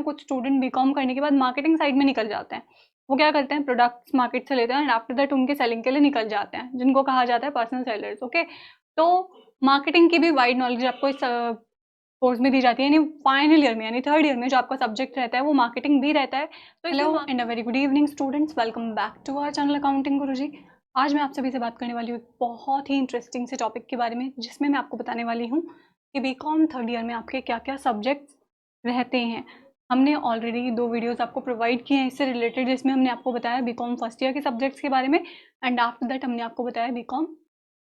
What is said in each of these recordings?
कुछ student BCom करने के बाद मार्केटिंग साइड में निकल जाते हैं। वो क्या करते हैं, प्रोडक्ट्स मार्केट से लेते हैं एंड आफ्टर दैट उनके सेलिंग के लिए निकल जाते हैं, जिनको कहा जाता है पर्सनल सेलर्स। ओके, तो मार्केटिंग की भी वाइड नॉलेज आपको इस कोर्स में दी जाती है, यानी फाइनल ईयर में यानी थर्ड ईयर में जो आपका सब्जेक्ट रहता है वो मार्केटिंग भी रहता है। तो hello and a very good evening students, welcome back to our channel accounting Guruji. आज मैं आप सभी से बात करने वाली हूँ एक बहुत ही इंटरेस्टिंग से टॉपिक के बारे में, जिसमें मैं आपको बताने वाली हूँ कि बीकॉम थर्ड ईयर में आपके क्या क्या सब्जेक्ट्स रहते हैं। हमने ऑलरेडी 2 वीडियोस आपको प्रोवाइड किए हैं इससे रिलेटेड, जिसमें हमने आपको बताया बीकॉम फर्स्ट ईयर के सब्जेक्ट्स के बारे में एंड आफ्टर दैट हमने आपको बताया बीकॉम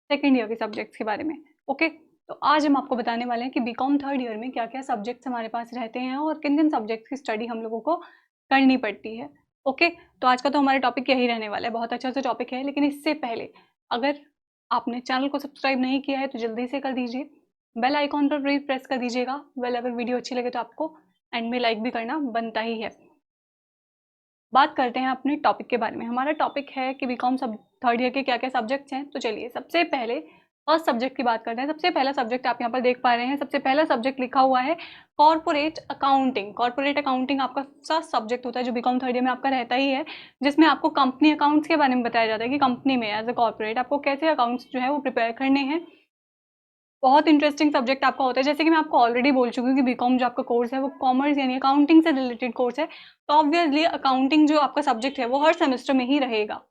सेकेंड ईयर के सब्जेक्ट्स के बारे में। ओके, तो आज हम आपको बताने वाले हैं कि बीकॉम थर्ड ईयर में क्या क्या सब्जेक्ट्स हमारे पास रहते हैं और किन किन सब्जेक्ट्स की स्टडी हम लोगों को करनी पड़ती है। ओके, तो आज का तो हमारा टॉपिक यही रहने वाला है, बहुत अच्छा सा टॉपिक है। लेकिन इससे पहले अगर आपने चैनल को सब्सक्राइब नहीं किया है तो जल्दी से कर दीजिए, बेल आइकॉन पर भी प्रेस कर दीजिएगा। वेल, अगर वीडियो अच्छी लगे तो आपको एंड में लाइक भी करना बनता ही है। बात करते हैं अपने टॉपिक के बारे में। हमारा टॉपिक है कि बीकॉम सब थर्ड ईयर के क्या क्या सब्जेक्ट्स हैं। तो चलिए सबसे पहले फर्स्ट सब्जेक्ट की बात करते हैं। सबसे पहला सब्जेक्ट आप यहाँ पर देख पा रहे हैं, सबसे पहला सब्जेक्ट लिखा हुआ है कॉर्पोरेट अकाउंटिंग। कॉर्पोरेट अकाउंटिंग आपका फर्स्ट सब्जेक्ट होता है जो बीकॉम थर्ड ईयर में आपका रहता ही है, जिसमें आपको कंपनी अकाउंट्स के बारे में बताया जाता है कि कंपनी में एज अ कॉर्पोरेट आपको कैसे अकाउंट्स जो है वो प्रिपेयर करने हैं। बहुत इंटरेस्टिंग सब्जेक्ट आपका होता है। जैसे कि मैं आपको ऑलरेडी बोल चुकी हूँ कि बीकॉम जो आपका कोर्स है वो कॉमर्स यानी अकाउंटिंग से रिलेटेड कोर्स है, तो ऑब्वियसली अकाउंटिंग जो आपका सब्जेक्ट है वो हर सेमेस्टर में ही रहेगा,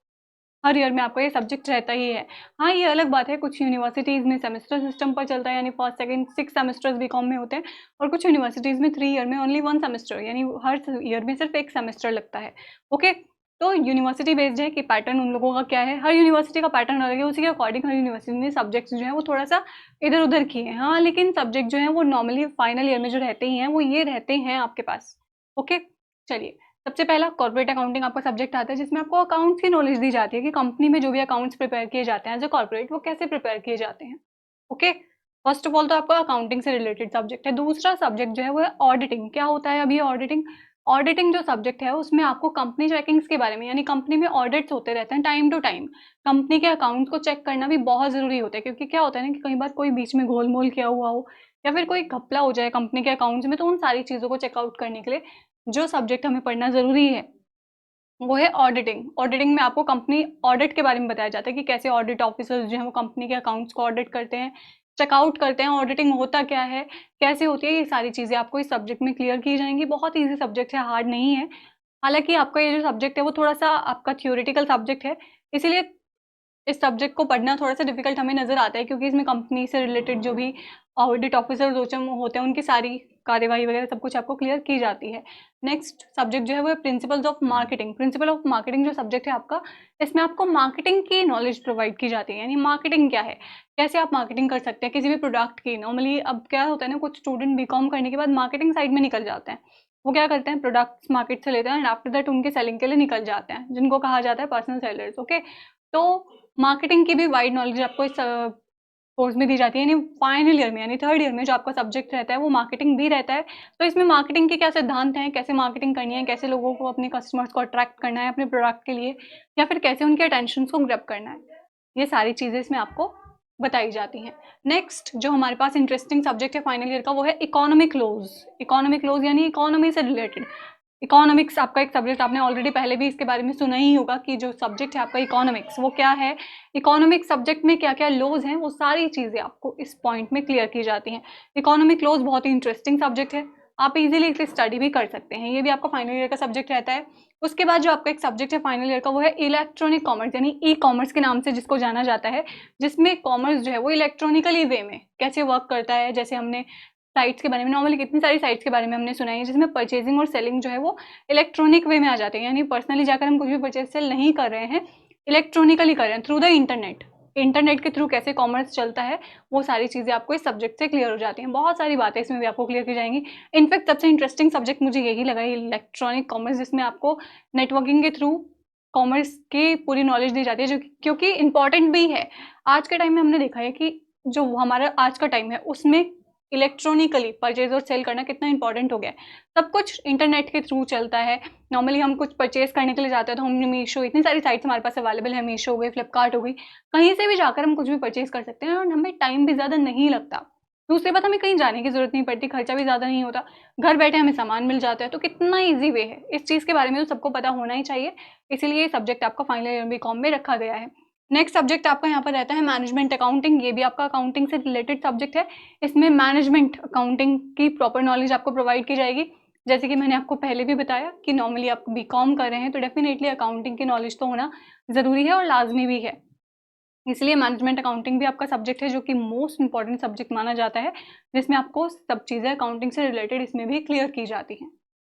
हर ईयर में आपका ये सब्जेक्ट रहता ही है। हाँ, ये अलग बात है, कुछ यूनिवर्सिटीज़ में सेमेस्टर सिस्टम पर चलता है, यानी फर्स्ट सेकंड 6 सेमेस्टर्स बीकॉम में होते हैं, और कुछ यूनिवर्सिटीज़ में 3 ईयर में ओनली 1 सेमेस्टर, यानी हर ईयर में सिर्फ 1 सेमेस्टर लगता है। ओके, तो यूनिवर्सिटी बेस्ड है कि पैटर्न उन लोगों का क्या है, हर यूनिवर्सिटी का पैटर्न अलग है, उसी के अकॉर्डिंग हर यूनिवर्सिटी ने सब्जेक्ट्स जो है वो थोड़ा सा इधर उधर किए हैं। हाँ, लेकिन सब्जेक्ट जो है वो नॉर्मली फाइनल ईयर में जो रहते ही हैं वो ये रहते हैं आपके पास। ओके, चलिए सबसे पहला कॉर्पोरेट अकाउंटिंग आपका सब्जेक्ट आता है, जिसमें आपको अकाउंट्स की नॉलेज दी जाती है कि कंपनी में जो भी अकाउंट्स प्रिपेयर किए जाते हैं एज अ कॉर्पोरेट वो कैसे प्रिपेयर किए जाते हैं। ओके, फर्स्ट ऑफ ऑल तो आपका अकाउंटिंग से रिलेटेड सब्जेक्ट है। दूसरा सब्जेक्ट जो है वो है ऑडिटिंग। क्या होता है अभी ऑडिटिंग? ऑडिटिंग जो सब्जेक्ट है उसमें आपको कंपनी चेकिंग्स के बारे में, यानी कंपनी में ऑडिट्स होते रहते हैं टाइम टू टाइम, कंपनी के अकाउंट्स को चेक करना भी बहुत ज़रूरी होता है, क्योंकि क्या होता है ना कि कई बार कोई बीच में गोलमोल किया हुआ हो या फिर कोई घपला हो जाए कंपनी के अकाउंट्स में, तो उन सारी चीज़ों को चेकआउट करने के लिए जो सब्जेक्ट हमें पढ़ना ज़रूरी है वो है ऑडिटिंग। ऑडिटिंग में आपको कंपनी ऑडिट के बारे में बताया जाता है कि कैसे ऑडिट ऑफिसर्स जो हैं वो कंपनी के अकाउंट्स को ऑडिट करते हैं, चेकआउट करते हैं, ऑडिटिंग होता क्या है, कैसे होती है, ये सारी चीज़ें आपको इस सब्जेक्ट में क्लियर की जाएंगी। बहुत ईजी सब्जेक्ट है, हार्ड नहीं है। हालांकि आपका ये जो सब्जेक्ट है वो थोड़ा सा आपका थ्योरेटिकल सब्जेक्ट है, इसीलिए इस सब्जेक्ट को पढ़ना थोड़ा-सा डिफ़िकल्ट हमें नज़र आता है, क्योंकि इसमें कंपनी से रिलेटेड जो भी ऑडिट ऑफिसर्स होते हैं उनकी सारी कार्यवाही वगैरह सब कुछ आपको क्लियर की जाती है। नेक्स्ट सब्जेक्ट जो है वो है principles of marketing. Principle of marketing जो सब्जेक्ट है आपका, इसमें आपको मार्केटिंग की नॉलेज प्रोवाइड की जाती है, यानी मार्केटिंग क्या है, कैसे आप मार्केटिंग कर सकते हैं किसी भी प्रोडक्ट की। नॉर्मली अब क्या होता है ना, कुछ स्टूडेंट बीकॉम करने के बाद मार्केटिंग साइड में निकल जाते हैं। वो क्या करते हैं, प्रोडक्ट्स मार्केट से लेते हैं एंड आफ्टर दैट उनके सेलिंग के लिए निकल जाते हैं, जिनको कहा जाता है पर्सनल सेलर्स। ओके, तो मार्केटिंग की भी वाइड नॉलेज आपको इस कोर्स में दी जाती है, यानी फाइनल ईयर में यानी थर्ड ईयर में जो आपका सब्जेक्ट रहता है वो मार्केटिंग भी रहता है। तो इसमें मार्केटिंग के क्या सिद्धांत हैं, कैसे मार्केटिंग करनी है, कैसे लोगों को अपने कस्टमर्स को अट्रैक्ट करना है अपने प्रोडक्ट के लिए, या फिर कैसे उनके अटेंशन को ग्रैब करना है, ये सारी चीज़ें इसमें आपको बताई जाती हैं। नेक्स्ट जो हमारे पास इंटरेस्टिंग सब्जेक्ट है फाइनल ईयर का वो है इकोनॉमिक लॉज। इकोनॉमिक लॉज यानी इकोनॉमी से रिलेटेड। इकोनॉमिक्स आपका एक सब्जेक्ट, आपने ऑलरेडी पहले भी इसके बारे में सुना ही होगा कि जो सब्जेक्ट है आपका इकोनॉमिक्स वो क्या है, इकोनॉमिक सब्जेक्ट में क्या क्या लॉज हैं वो सारी चीज़ें आपको इस पॉइंट में क्लियर की जाती हैं। इकोनॉमिक लॉज बहुत ही इंटरेस्टिंग सब्जेक्ट है, आप इजीली इसे स्टडी भी कर सकते हैं, ये भी आपका फाइनल ईयर का सब्जेक्ट रहता है। उसके बाद जो आपका एक सब्जेक्ट है फाइनल ईयर का वो है इलेक्ट्रॉनिक कॉमर्स, यानी ई कॉमर्स के नाम से जिसको जाना जाता है, जिसमें कॉमर्स जो है वो इलेक्ट्रॉनिकली वे में कैसे वर्क करता है। जैसे हमने साइट्स के बारे में, नॉर्मली कितनी सारी साइट्स के बारे में हमने सुना है जिसमें परचेजिंग और सेलिंग जो है वो इलेक्ट्रॉनिक वे में आ जाते हैं, यानी पर्सनली जाकर हम कुछ भी परचेज सेल नहीं कर रहे हैं, इलेक्ट्रॉनिकली कर रहे हैं थ्रू द इंटरनेट। इंटरनेट के थ्रू कैसे कॉमर्स चलता है वो सारी चीज़ें आपको इस सब्जेक्ट से क्लियर हो जाती हैं। बहुत सारी बातें इसमें भी आपको क्लियर की जाएंगी। इनफैक्ट सबसे इंटरेस्टिंग सब्जेक्ट मुझे यही लगा, इलेक्ट्रॉनिक कॉमर्स, जिसमें आपको नेटवर्किंग के थ्रू कॉमर्स की पूरी नॉलेज दी जाती है, जो क्योंकि इंपॉर्टेंट भी है। आज के टाइम में हमने देखा है कि जो हमारा आज का टाइम है उसमें इलेक्ट्रॉनिकली परचेज और सेल करना कितना इंपॉर्टेंट हो गया है। सब कुछ इंटरनेट के थ्रू चलता है। नॉर्मली हम कुछ परचेज करने के लिए जाते हैं तो हम मीशो, इतनी सारी साइट्स हमारे पास अवेलेबल है, मीशो हो गई, फ्लिपकार्ट हो गई, कहीं से भी जाकर हम कुछ भी परचेज कर सकते हैं और हमें टाइम भी ज़्यादा नहीं लगता, दूसरी बात, हमें कहीं जाने की ज़रूरत नहीं पड़ती, खर्चा भी ज़्यादा नहीं होता, घर बैठे हमें सामान मिल जाता है, तो कितना ईज़ी वे है। इस चीज़ के बारे में तो सबको पता होना ही चाहिए, इसीलिए ये सब्जेक्ट आपका फाइनल ईयर बीकॉम में रखा गया है। नेक्स्ट सब्जेक्ट आपका यहाँ पर रहता है मैनेजमेंट अकाउंटिंग। ये भी आपका अकाउंटिंग से रिलेटेड सब्जेक्ट है। इसमें मैनेजमेंट अकाउंटिंग की प्रॉपर नॉलेज आपको प्रोवाइड की जाएगी। जैसे कि मैंने आपको पहले भी बताया कि नॉर्मली आप बीकॉम कर रहे हैं तो डेफिनेटली अकाउंटिंग की नॉलेज तो होना ज़रूरी है और लाजमी भी है। इसलिए मैनेजमेंट अकाउंटिंग भी आपका सब्जेक्ट है जो कि मोस्ट इंपॉर्टेंट सब्जेक्ट माना जाता है, जिसमें आपको सब चीज़ें अकाउंटिंग से रिलेटेड इसमें भी क्लियर की जाती हैं।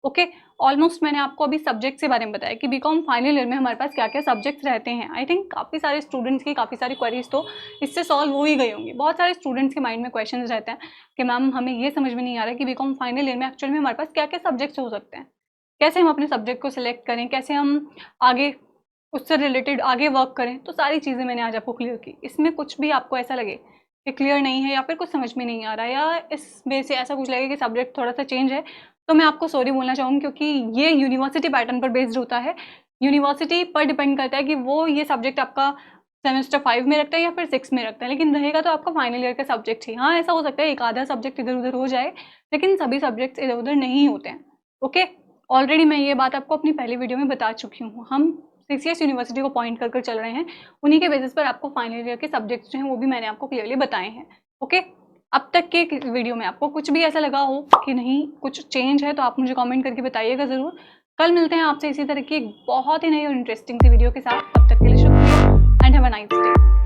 ओके, ऑलमोस्ट मैंने आपको अभी सब्जेक्ट के बारे में बताया कि बीकॉम फाइनल ईयर में हमारे पास क्या क्या सब्जेक्ट्स रहते हैं। आई थिंक काफ़ी सारे स्टूडेंट्स की काफ़ी सारी क्वेरीज तो इससे सॉल्व हो ही गई होंगी। बहुत सारे स्टूडेंट्स के माइंड में क्वेश्चन रहते हैं कि मैम हमें ये समझ में नहीं आ रहा है कि बीकॉम फाइनल ईयर में एक्चुअल में हमारे पास क्या क्या सब्जेक्ट्स हो सकते हैं, कैसे हम अपने सब्जेक्ट को सिलेक्ट करें, कैसे हम आगे उससे रिलेटेड आगे वर्क करें। तो सारी चीज़ें मैंने आज आपको क्लियर की। इसमें कुछ भी आपको ऐसा लगे कि क्लियर नहीं है या फिर कुछ समझ में नहीं आ रहा है या इसमें से ऐसा कुछ लगे कि सब्जेक्ट थोड़ा सा चेंज है, तो मैं आपको सॉरी बोलना चाहूँगी, क्योंकि ये यूनिवर्सिटी पैटर्न पर बेस्ड होता है। यूनिवर्सिटी पर डिपेंड करता है कि वो ये सब्जेक्ट आपका सेमेस्टर 5 में रखता है या फिर 6 में रखता है, लेकिन रहेगा तो आपका फाइनल ईयर का सब्जेक्ट ही। हाँ, ऐसा हो सकता है एक आधा सब्जेक्ट इधर उधर हो जाए, लेकिन सभी सब्जेक्ट्स इधर उधर नहीं होते हैं। ओके, ऑलरेडी मैं ये बात आपको अपनी पहली वीडियो में बता चुकी हूँ। हम सीसीएस यूनिवर्सिटी को पॉइंट कर चल रहे हैं, उन्हीं के बेसिस पर आपको फाइनल ईयर के सब्जेक्ट्स जो हैं वो भी मैंने आपको क्लियरली बताए हैं। ओके, अब तक के वीडियो में आपको कुछ भी ऐसा लगा हो कि नहीं कुछ चेंज है तो आप मुझे कमेंट करके बताइएगा ज़रूर। कल मिलते हैं आपसे इसी तरह की एक बहुत ही नई और इंटरेस्टिंग सी वीडियो के साथ। तब तक के लिए शुक्रिया and have a nice day.